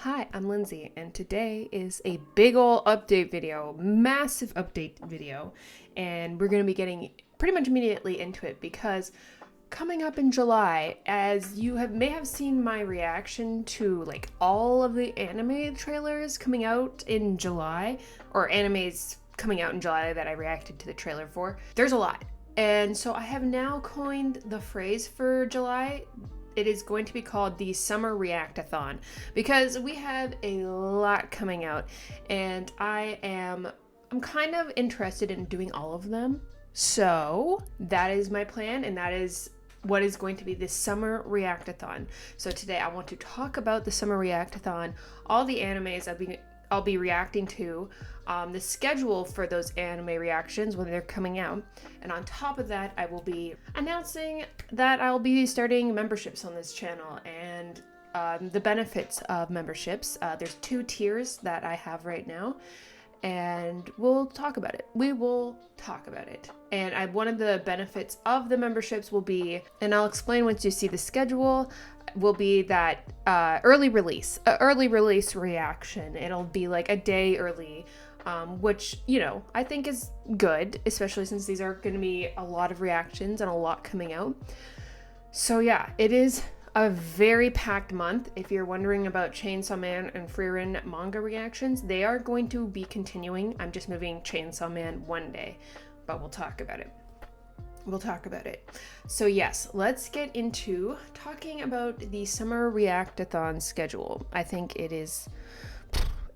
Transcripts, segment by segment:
Hi, I'm Lindsay, and today is a big ol' update video, massive update video, and we're going to be getting pretty much immediately into it because coming up in July, as you may have seen my reaction to like all of the anime trailers coming out in July, or animes coming out in July that I reacted to the trailer for, there's a lot. And so I have now coined the phrase for July. It is going to be called the Summer React-a-thon because we have a lot coming out, and I'm kind of interested in doing all of them. So that is my plan, and that is what is going to be the Summer React-a-thon. So today I want to talk about the Summer React-a-thon, all the animes I'll be reacting to, the schedule for those anime reactions when they're coming out, and on top of that I will be announcing that I'll be starting memberships on this channel and the benefits of memberships. There's 2 tiers that I have right now, and we'll talk about it. We will talk about it. And one of the benefits of the memberships will be, and I'll explain once you see the schedule, will be that early release reaction. It'll be like a day early, which, you know, I think is good, especially since these are going to be a lot of reactions and a lot coming out. So yeah, it is a very packed month. If you're wondering about Chainsaw Man and Frieren manga reactions, they are going to be continuing. I'm just moving Chainsaw Man one day, but we'll talk about it. So yes, let's get into talking about the Summer React-a-thon schedule. I think it is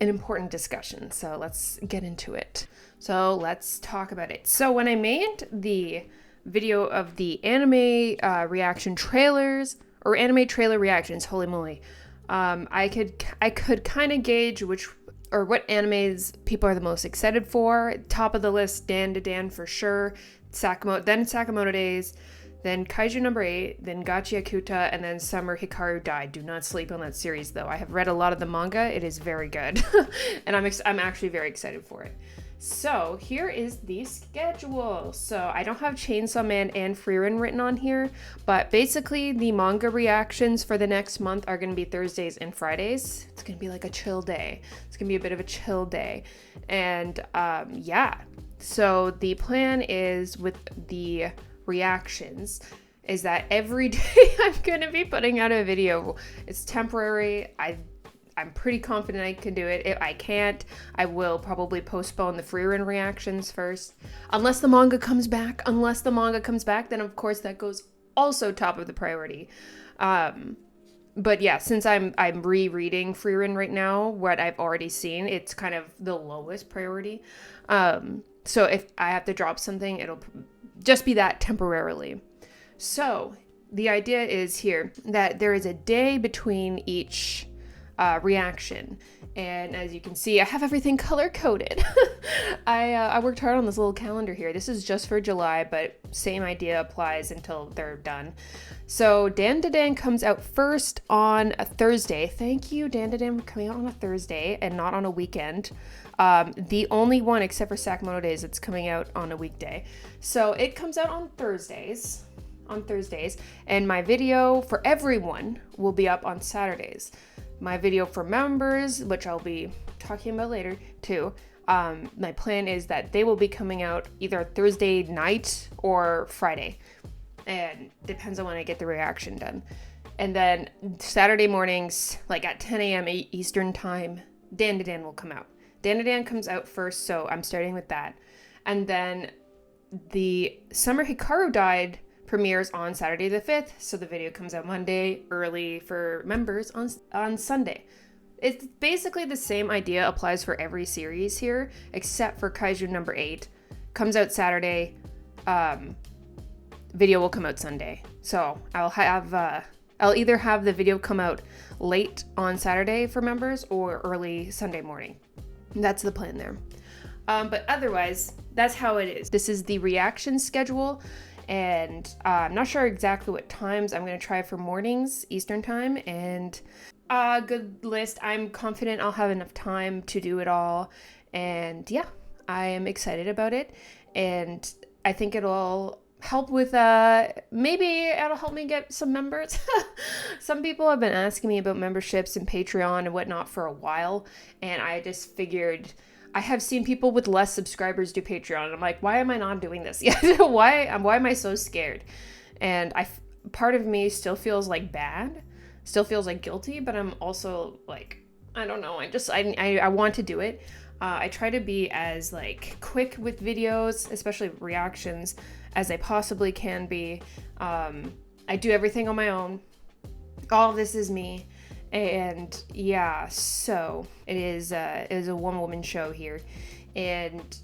an important discussion, so let's get into it. So let's talk about it. So when I made the video of the anime reaction trailers, or anime trailer reactions, holy moly, I could kind of gauge what animes people are the most excited for. Top of the list, Dan to Dan for sure. Then Sakamoto Days, then Kaiju number 8, then Gachi Akuta, and then Summer Hikaru Died. Do not sleep on that series though. I have read a lot of the manga. It is very good. And I'm actually very excited for it. So here is the schedule. So I don't have Chainsaw Man and Frieren written on here, but basically the manga reactions for the next month are going to be Thursdays and Fridays. It's going to be like a chill day. It's going to be a bit of a chill day. And yeah. So the plan is with the reactions is that every day I'm going to be putting out a video. It's temporary. I'm pretty confident I can do it. If I can't, I will probably postpone the Frieren reactions first. Unless the manga comes back. Then of course that goes also top of the priority. But yeah, since I'm rereading Frieren right now, what I've already seen, it's kind of the lowest priority. So if I have to drop something, it'll just be that temporarily. So the idea is here that there is a day between each reaction, and as you can see, I have everything color-coded. I worked hard on this little calendar here. This is just for July, but same idea applies until they're done. So Dan to Dan comes out first on a Thursday. Thank you, Dan to Dan, for coming out on a Thursday and not on a weekend. The only one except for Sakamoto Days that's coming out on a weekday. So it comes out on Thursdays, and my video for everyone will be up on Saturdays. My video for members, which I'll be talking about later too, my plan is that they will be coming out either Thursday night or Friday, and depends on when I get the reaction done. And then Saturday mornings, like at 10 a.m. Eastern time, Dan to Dan will come out. Dan to Dan comes out first, so I'm starting with that. And then the Summer Hikaru Died premieres on Saturday the 5th, so the video comes out Monday early for members on Sunday. It's basically the same idea applies for every series here, except for Kaiju number 8. Comes out Saturday, video will come out Sunday. So I'll either have the video come out late on Saturday for members or early Sunday morning. That's the plan there. But otherwise, that's how it is. This is the reaction schedule. And I'm not sure exactly what times. I'm going to try for mornings, Eastern time, and a good list. I'm confident I'll have enough time to do it all. And yeah, I am excited about it. And I think it'll help with maybe it'll help me get some members. Some people have been asking me about memberships and Patreon and whatnot for a while, and I just figured I have seen people with less subscribers do Patreon, and I'm like, why am I not doing this yet? why am I so scared? And part of me still feels like bad, still feels like guilty, but I'm also like, I don't know, I want to do it. I try to be as like quick with videos, especially reactions, as I possibly can be. I do everything on my own. All of this is me. And yeah, so it is a one-woman show here. And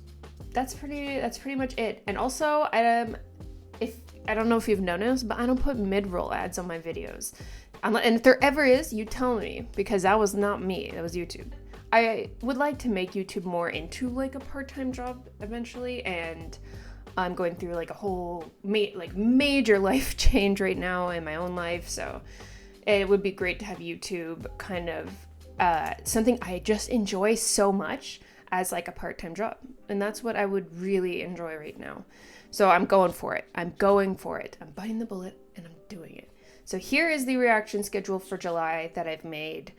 that's pretty much it. And also, if I don't know if you've noticed, but I don't put mid-roll ads on my videos. And if there ever is, you tell me, because that was not me, that was YouTube. I would like to make YouTube more into like a part-time job eventually, and I'm going through like a whole major life change right now in my own life, so it would be great to have YouTube kind of something I just enjoy so much as like a part-time job, and that's what I would really enjoy right now. So I'm going for it. I'm biting the bullet and I'm doing it. So here is the reaction schedule for July that I've made.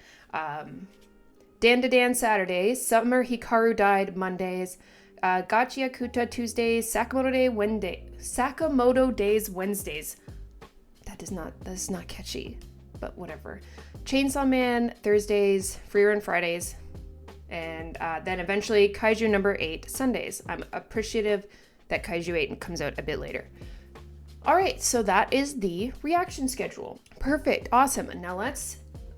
Dan to Dan Saturdays, Summer Hikaru Died Mondays, Gachi Akuta Tuesdays, Sakamoto Days Wednesdays. That is not catchy, but whatever. Chainsaw Man Thursdays, Free Run Fridays, and then eventually Kaiju number 8 Sundays. I'm appreciative that Kaiju 8 comes out a bit later. All right, so that is the reaction schedule. Perfect, awesome. Now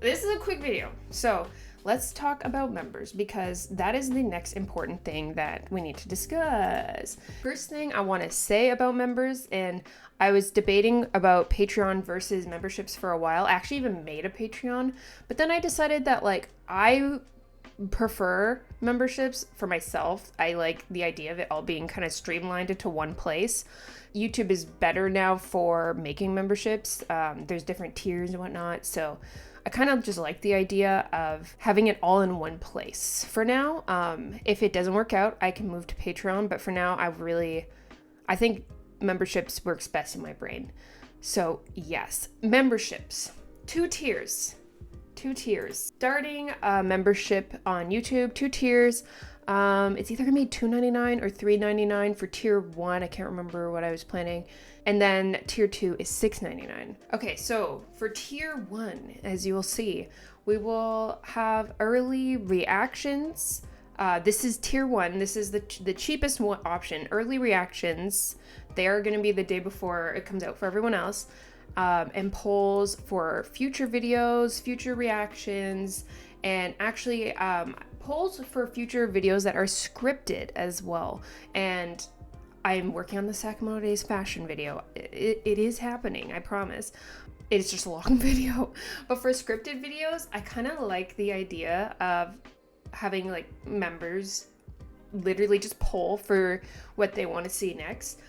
this is a quick video. So let's talk about members, because that is the next important thing that we need to discuss. First thing I want to say about members, and I was debating about Patreon versus memberships for a while. I actually even made a Patreon, but then I decided that like I prefer memberships for myself. I like the idea of it all being kind of streamlined into one place. YouTube is better now for making memberships. There's different tiers and whatnot, so I kind of just like the idea of having it all in one place. For now, if it doesn't work out, I can move to Patreon, but for now, I think memberships works best in my brain. So yes, memberships, 2 tiers. Starting a membership on YouTube, 2 tiers. It's either gonna be $2.99 or $3.99 for tier 1. I can't remember what I was planning. And then tier 2 is $6.99. Okay, so for tier 1, as you will see, we will have early reactions. This is tier 1. This is the cheapest option. Early reactions. They are going to be the day before it comes out for everyone else. And polls for future videos, future reactions, and actually polls for future videos that are scripted as well. And I'm working on the Sakamoto Days fashion video. It is happening, I promise. It's just a long video. But for scripted videos, I kind of like the idea of having like members literally just poll for what they want to see next.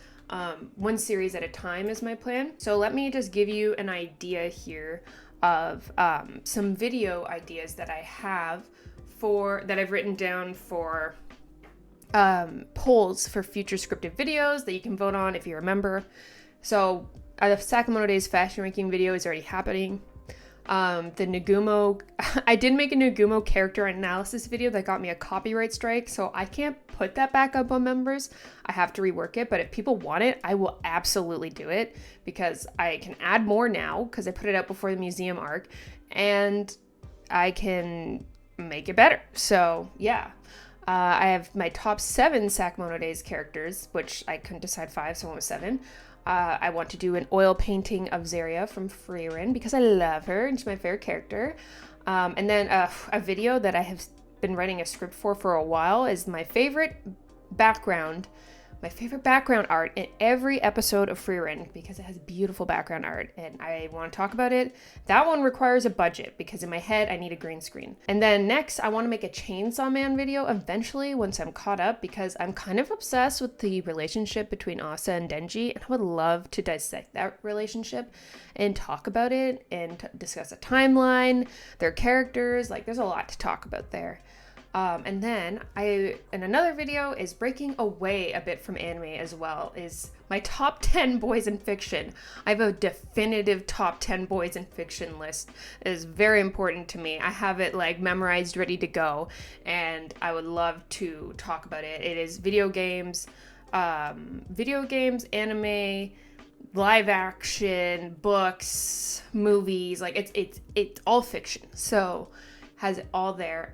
1 series at a time is my plan. So let me just give you an idea here of some video ideas that I have that I've written down for polls for future scripted videos that you can vote on if you're a member. So the Sakamoto Days fashion ranking video is already happening. The Nagumo, I did make a Nagumo character analysis video that got me a copyright strike, so I can't put that back up on members. I have to rework it, but if people want it, I will absolutely do it, because I can add more now because I put it out before the museum arc, and I can make it better. So yeah. I have my top 7 Sakamoto Days characters, which I couldn't decide 5, so I went with 7. I want to do an oil painting of Zeria from Frieren because I love her and she's my favorite character. And then a video that I have been writing a script for a while is my favorite background art in every episode of Frieren, because it has beautiful background art and I want to talk about it. That one requires a budget because in my head I need a green screen. And then next I want to make a Chainsaw Man video eventually once I'm caught up, because I'm kind of obsessed with the relationship between Asa and Denji, and I would love to dissect that relationship and talk about it and discuss a timeline, their characters. Like, there's a lot to talk about there. And then in another video is breaking away a bit from anime as well, is my top 10 boys in fiction. I have a definitive top 10 boys in fiction list. It is very important to me. I have it like memorized, ready to go, and I would love to talk about it. It is video games, anime, live action, books, movies, like it's all fiction. So has it all there.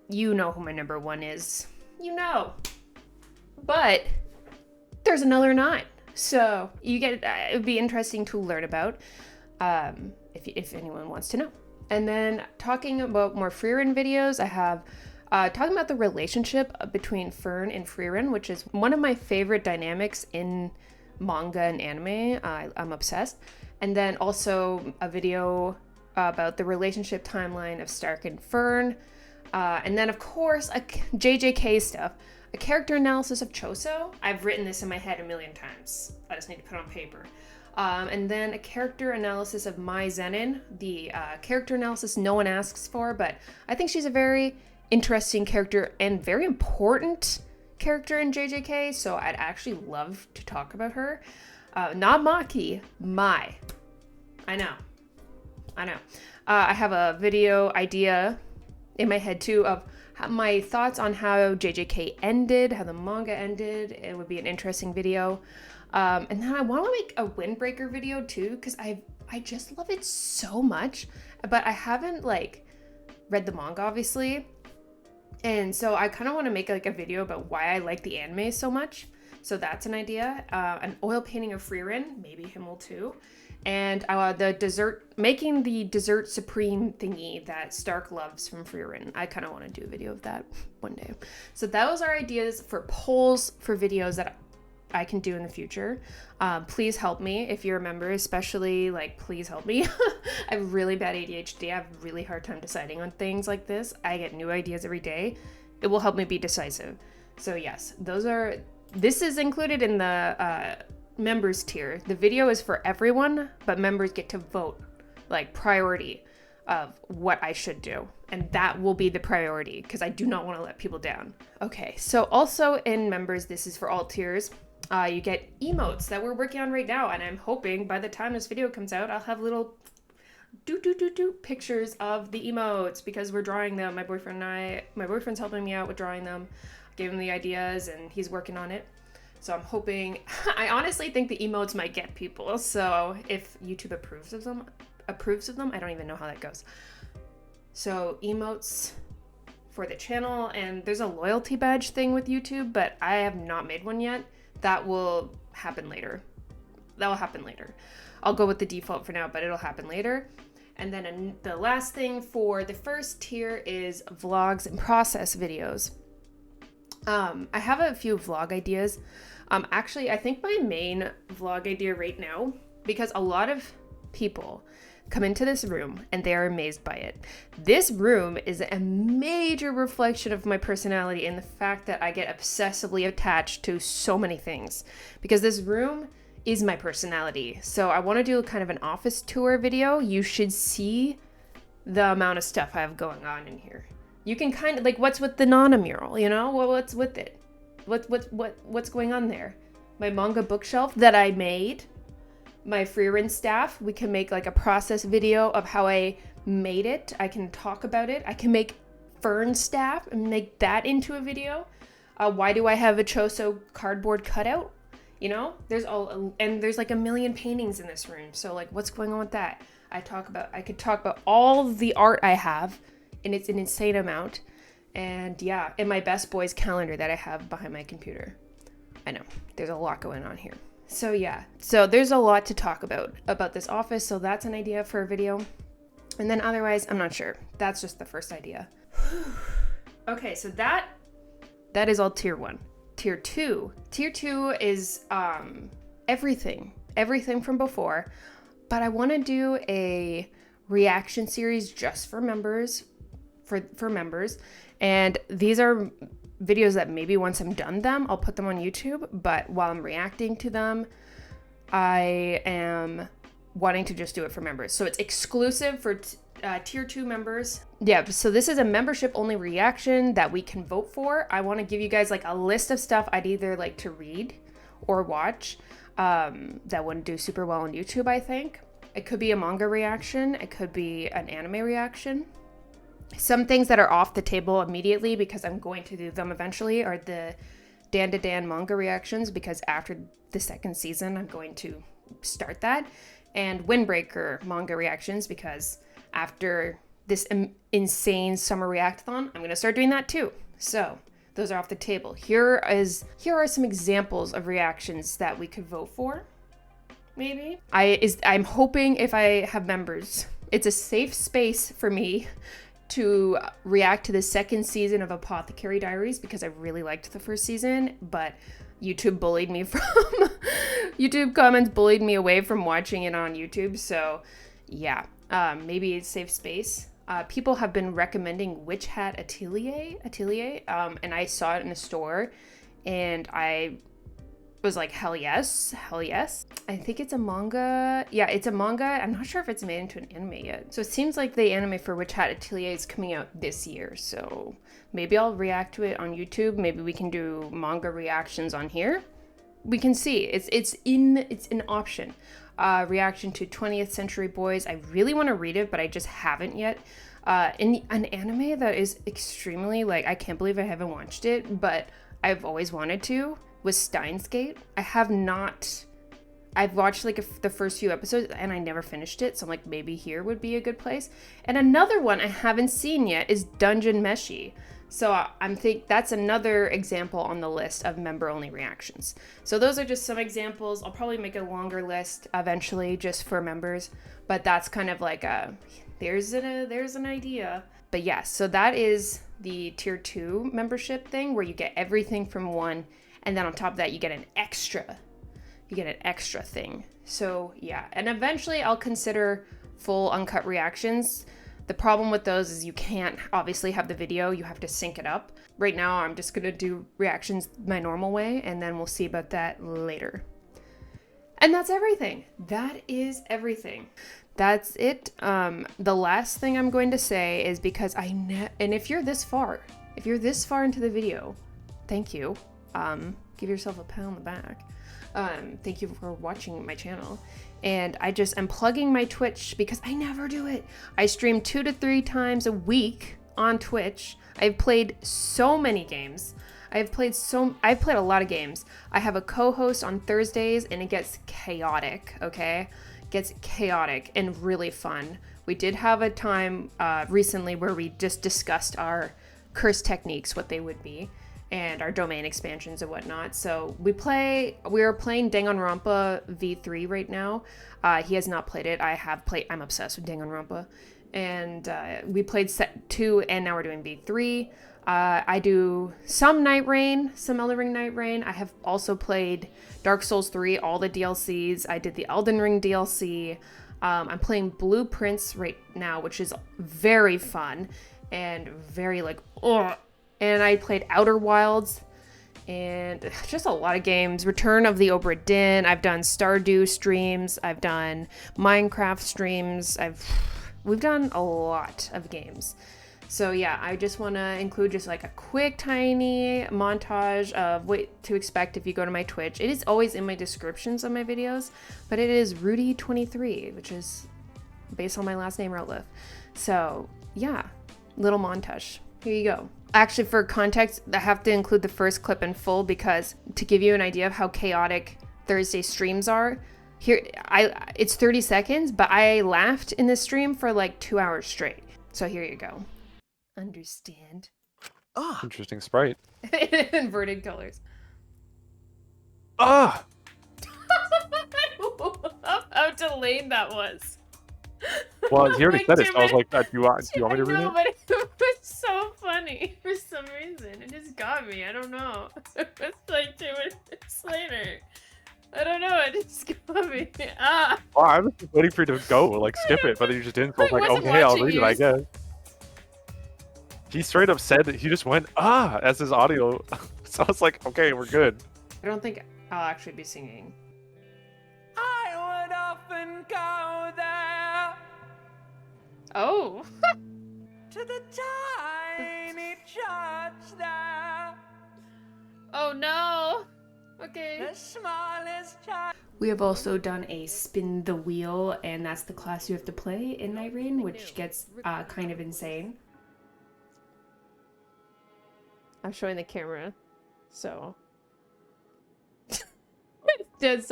You know who my number one is. You know. But there's another 9. So you get it would be interesting to learn about if anyone wants to know. And then talking about more Frieren videos, I have talking about the relationship between Fern and Frieren, which is one of my favorite dynamics in manga and anime. I'm obsessed. And then also a video about the relationship timeline of Stark and Fern. And then, of course, JJK stuff. A character analysis of Choso. I've written this in my head a million times. I just need to put it on paper. And then a character analysis of Mai Zenin. The character analysis no one asks for, but I think she's a very interesting character and very important character in JJK, so I'd actually love to talk about her. Not Maki, Mai. I know. I have a video idea in my head too of my thoughts on how JJK ended, how the manga ended. It would be an interesting video. And then I want to make a windbreaker video too, because I just love it so much, but I haven't like read the manga obviously. And so I kind of want to make like a video about why I like the anime so much. So that's an idea. An oil painting of Frieren, maybe Himmel too. And making the dessert supreme thingy that Stark loves from Frieren. I kind of want to do a video of that one day. So those are ideas for polls for videos that I can do in the future. Please help me if you're a member, especially like, please help me. I have really bad ADHD. I have a really hard time deciding on things like this. I get new ideas every day. It will help me be decisive. So yes, this is included in the members tier. The video is for everyone, but members get to vote like priority of what I should do. And that will be the priority because I do not want to let people down. Okay, so also in members, this is for all tiers. You get emotes that we're working on right now, and I'm hoping by the time this video comes out, I'll have little pictures of the emotes because we're drawing them. My boyfriend's helping me out with drawing them. I gave him the ideas and he's working on it. So I'm hoping, I honestly think the emotes might get people. So if YouTube approves of them, I don't even know how that goes. So emotes for the channel, and there's a loyalty badge thing with YouTube, but I have not made one yet. That will happen later. I'll go with the default for now, but it'll happen later. And then the last thing for the first tier is vlogs and process videos. I have a few vlog ideas. Actually, I think my main vlog idea right now, because a lot of people come into this room and they are amazed by it. This room is a major reflection of my personality and the fact that I get obsessively attached to so many things, because this room is my personality. So I want to do kind of an office tour video. You should see the amount of stuff I have going on in here. You can kind of like, what's with the Nana mural, you know? What's with it? What's going on there? My manga bookshelf that I made. My Frieren staff, we can make like a process video of how I made it. I can talk about it. I can make Fern staff and make that into a video. Why do I have a Choso cardboard cutout? You know, there's like a million paintings in this room. So like, what's going on with that? I could talk about all the art I have, and it's an insane amount. And yeah, in my best boys calendar that I have behind my computer. I know, there's a lot going on here. So yeah, so there's a lot to talk about this office. So that's an idea for a video. And then otherwise, I'm not sure. That's just the first idea. Okay, so that is all tier 1. Tier 2 is everything from before, but I want to do a reaction series just for members, for members. And these are videos that maybe once I'm done them, I'll put them on YouTube, but while I'm reacting to them, I am wanting to just do it for members. So it's exclusive for tier 2 members. Yeah, so this is a membership only reaction that we can vote for. I want to give you guys like a list of stuff I'd either like to read or watch that wouldn't do super well on YouTube, I think. It could be a manga reaction. It could be an anime reaction. Some things that are off the table immediately because I'm going to do them eventually are the Dan to Dan manga reactions, because after the second season I'm going to start that, and Windbreaker manga reactions, because after this insane summer reactathon I'm going to start doing that too. So those are off the table. Here are some examples of reactions that we could vote for. Maybe I'm hoping if I have members, it's a safe space for me to react to the second season of Apothecary Diaries, because I really liked the first season, but YouTube bullied me from YouTube comments bullied me away from watching it on YouTube. So yeah, maybe it's safe space. People have been recommending Witch Hat Atelier, and I saw it in a store and I was like, hell yes. I think it's a manga. Yeah, it's a manga. I'm not sure if it's made into an anime yet. So it seems like the anime for Witch Hat Atelier is coming out this year. So maybe I'll react to it on YouTube. Maybe we can do manga reactions on here. We can see. It's an option. Reaction to 20th Century Boys. I really want to read it, but I just haven't yet. An anime that is extremely, like, I can't believe I haven't watched it, but I've always wanted to, was Steins Gate. I've watched like the first few episodes and I never finished it, so I'm like, maybe here would be a good place. And another one I haven't seen yet is Dungeon Meshi. So that's another example on the list of member only reactions. So those are just some examples. I'll probably make a longer list eventually just for members, but that's kind of like there's an idea. But yeah, so that is the tier 2 membership thing, where you get everything from one, and then on top of that you get an extra thing. So yeah, and eventually I'll consider full uncut reactions. The problem with those is you can't obviously have the video, you have to sync it up. Right now I'm just gonna do reactions my normal way, and then we'll see about that later. And that's everything. That is everything. That's it. The last thing I'm going to say is, because and if you're this far into the video, thank you. Give yourself a pat on the back. Thank you for watching my channel. And I'm plugging my Twitch because I never do it. I stream 2 to 3 times a week on Twitch. I've played so many games. I've played a lot of games. I have a co-host on Thursdays and it gets chaotic, okay? It gets chaotic and really fun. We did have a time recently where we just discussed our curse techniques, what they would be, and our domain expansions and whatnot. So we are playing Danganronpa V3 right now. He has not played it. I'm obsessed with Danganronpa. And we played set 2 and now we're doing V3. I do some Night Rain, some Elden Ring Night Rain. I have also played Dark Souls 3, all the DLCs. I did the Elden Ring DLC. I'm playing Blueprints right now, which is very fun and very like, ugh. And I played Outer Wilds and just a lot of games. Return of the Obra Dinn. I've done Stardew streams. I've done Minecraft streams. We've done a lot of games. So yeah, I just want to include just like a quick tiny montage of what to expect if you go to my Twitch. It is always in my descriptions of my videos, but it is Rudy23, which is based on my last name, Routliff. So yeah, little montage. Here you go. Actually, for context, I have to include the first clip in full because to give you an idea of how chaotic Thursday streams are, it's 30 seconds, but I laughed in this stream for like 2 hours straight. So here you go. Understand? Ah, interesting sprite. Inverted colors. Ah! I love how delayed that was. Well, he already said it, so I was like, do you want me to read it? it? But it was so funny for some reason. It just got me. I don't know. It was like 2 minutes later. I don't know. It just got me. Ah. Oh, I was just waiting for you to go, like skip it, but you just didn't. So I was like, okay, I'll read it, I guess. He straight up said that he just went, ah, as his audio. So I was like, okay, we're good. I don't think I'll actually be singing. I would often go there. Oh. To the tiny church there. Oh no. Okay. The smallest child. We have also done a spin the wheel, and that's the class you have to play in Irene, which gets kind of insane. I'm showing the camera, so it's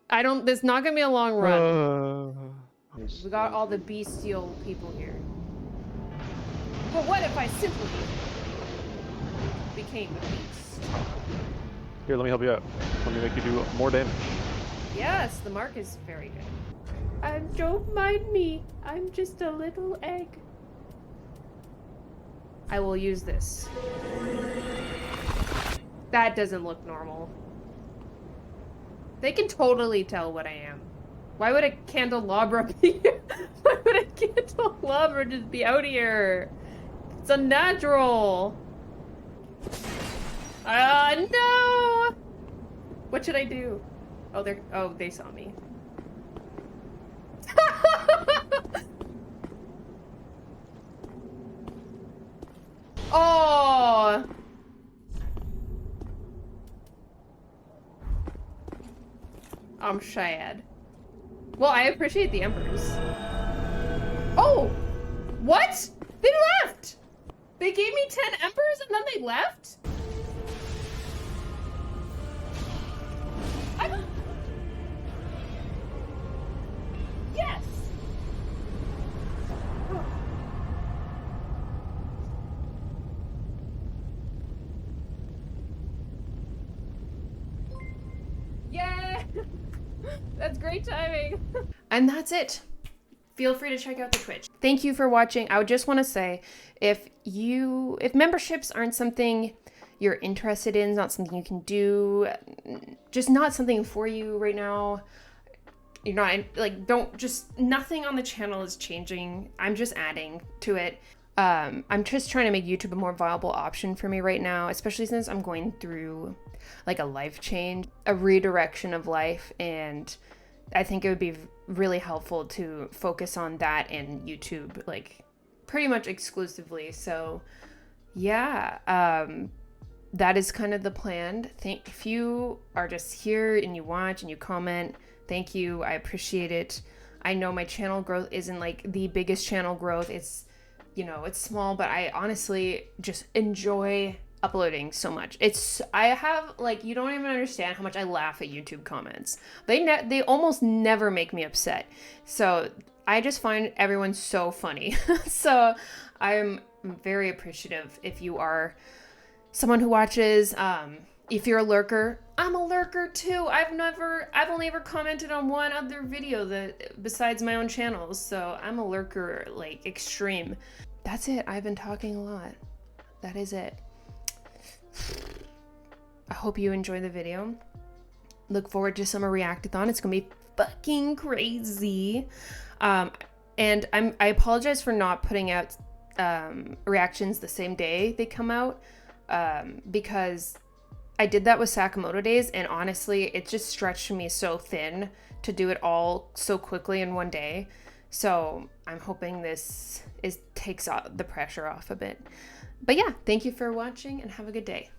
I don't. There's not gonna be a long run. We got all the bestial people here. But what if I simply became a beast? Here, let me help you out. Let me make you do more damage. Yes, the mark is very good. Don't mind me. I'm just a little egg. I will use this. That doesn't look normal. They can totally tell what I am. Why would a candelabra be here? Why would a candelabra just be out here? It's unnatural. No! What should I do? Oh, they saw me. Oh! I'm sad. Well, I appreciate the embers. Oh! What? They left! They gave me 10 embers and then they left? Yes! Oh. Yeah! That's great timing. And that's it. Feel free to check out the Twitch. Thank you for watching. I would just want to say, if memberships aren't something you're interested in, not something you can do, just not something for you right now, you're not, like, nothing on the channel is changing. I'm just adding to it. I'm just trying to make YouTube a more viable option for me right now, especially since I'm going through like a life change, a redirection of life, and I think it would be really helpful to focus on that and YouTube, like, pretty much exclusively. So yeah, that is kind of the plan. If you are just here and you watch and you comment, thank you. I appreciate it. I know my channel growth isn't like the biggest channel growth. It's, you know, it's small, but I honestly just enjoy uploading so much. I have, like, you don't even understand how much I laugh at YouTube comments. They almost never make me upset. So I just find everyone so funny. So I'm very appreciative if you are someone who watches. If you're a lurker, I'm a lurker too. I've only ever commented on one other video besides my own channels. So I'm a lurker, like, extreme. That's it. I've been talking a lot. That is it. I hope you enjoy the video. Look forward to Summer Reactathon. It's gonna be fucking crazy. And I apologize for not putting out reactions the same day they come out, because I did that with Sakamoto Days, and honestly, it just stretched me so thin to do it all so quickly in one day. So I'm hoping this takes the pressure off a bit. But yeah, thank you for watching and have a good day.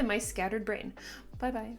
My scattered brain. Bye bye.